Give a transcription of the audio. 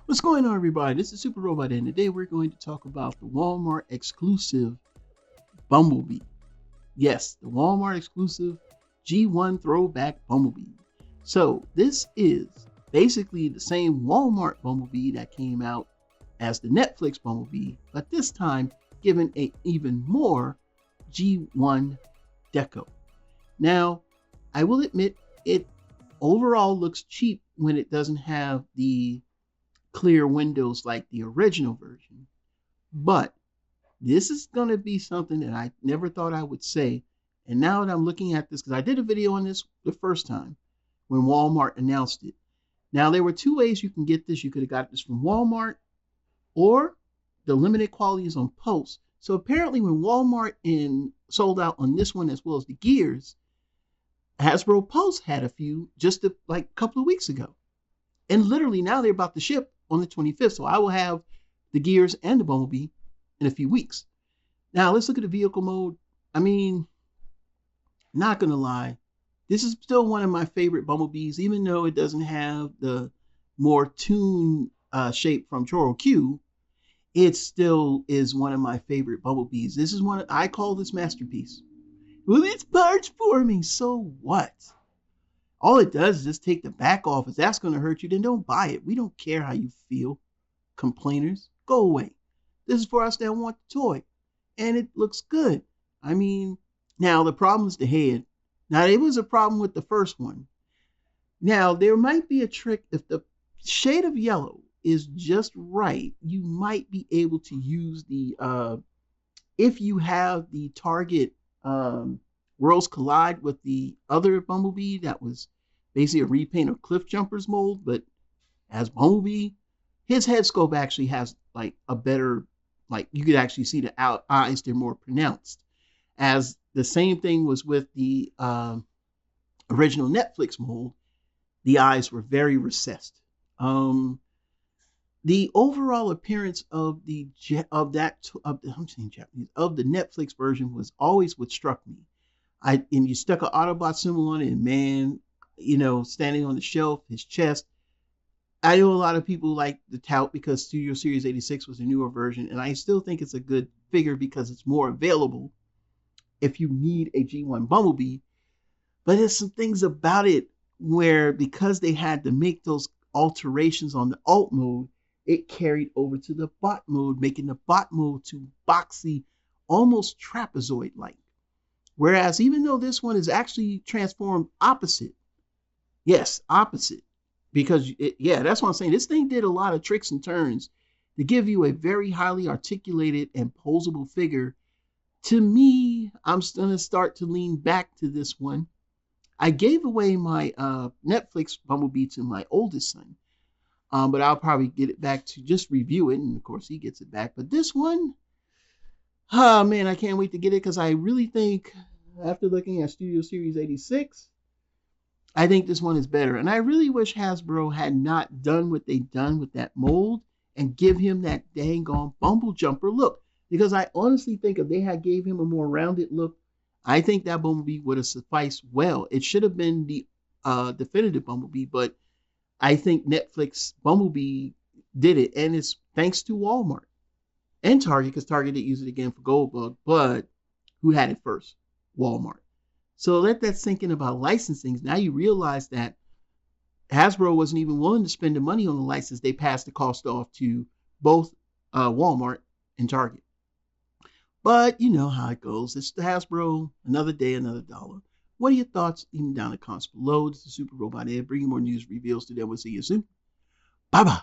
What's going on, everybody? This is Super Robot, and today we're going to talk about the Walmart exclusive Bumblebee. Yes, the Walmart exclusive G1 throwback Bumblebee. So, this is basically the same Walmart Bumblebee that came out as the Netflix Bumblebee, but this time given a even more G1 deco. Now, I will admit it overall looks cheap when it doesn't have the clear windows like the original version. But this is going to be something that I never thought I would say. And now that I'm looking at this, because I did a video on this the first time when Walmart announced it. Now, there were two ways you can get this. You could have got this from Walmart, or the limited quality is on post. So apparently when Walmart sold out on this one as well as the gears, Hasbro Pulse had a few just like a couple of weeks ago. And literally now they're about to ship on the 25th. So I will have the gears and the Bumblebee in a few weeks. Now let's look at the vehicle mode. I mean, not going to lie, this is still one of my favorite Bumblebees, even though it doesn't have the more tuned shape from Choro Q. It still is one of my favorite Bumblebees. This is I call this masterpiece. Well, it's parts for me. So what? All it does is just take the back off. If that's going to hurt you, then don't buy it. We don't care how you feel. Complainers, go away. This is for us that want the toy. And it looks good. I mean, now the problem is the head. Now, it was a problem with the first one. Now, there might be a trick. If the shade of yellow is just right, you might be able to use if you have the Target Worlds Collide with the other Bumblebee that was basically a repaint of Cliff Jumper's mold, but as Bumblebee, his head scope actually has like a better, like you could actually see the eyes, they're more pronounced. As the same thing was with the original Netflix mold, the eyes were very recessed. The overall appearance of the Netflix version was always what struck me. And you stuck an Autobot symbol on it, and man, standing on the shelf, his chest. I know a lot of people like the tout because Studio Series 86 was a newer version, and I still think it's a good figure because it's more available if you need a G1 Bumblebee. But there's some things about it where, because they had to make those alterations on the alt mode, it carried over to the bot mode, making the bot mode too boxy, almost trapezoid-like. Whereas even though this one is actually transformed opposite, yes, opposite, because that's what I'm saying. This thing did a lot of tricks and turns to give you a very highly articulated and posable figure. To me, I'm going to start to lean back to this one. I gave away my Netflix Bumblebee to my oldest son, but I'll probably get it back to just review it, and of course he gets it back. But this one, oh man, I can't wait to get it, because I really think, after looking at Studio Series 86, I think this one is better. And I really wish Hasbro had not done what they done with that mold and give him that dang on Bumble Jumper look. Because I honestly think if they had gave him a more rounded look, I think that Bumblebee would have sufficed well. It should have been the definitive Bumblebee, but I think Netflix Bumblebee did it. And it's thanks to Walmart and Target, because Target did use it again for Goldbug, but who had it first? Walmart. So let that sink in about licensing. Now you realize that Hasbro wasn't even willing to spend the money on the license. They passed the cost off to both Walmart and Target. But you know how it goes. It's the Hasbro, another day, another dollar. What are your thoughts? Even down in the comments below. This is Super Robot Ed, bringing more news reveals to them. We'll see you soon. Bye-bye.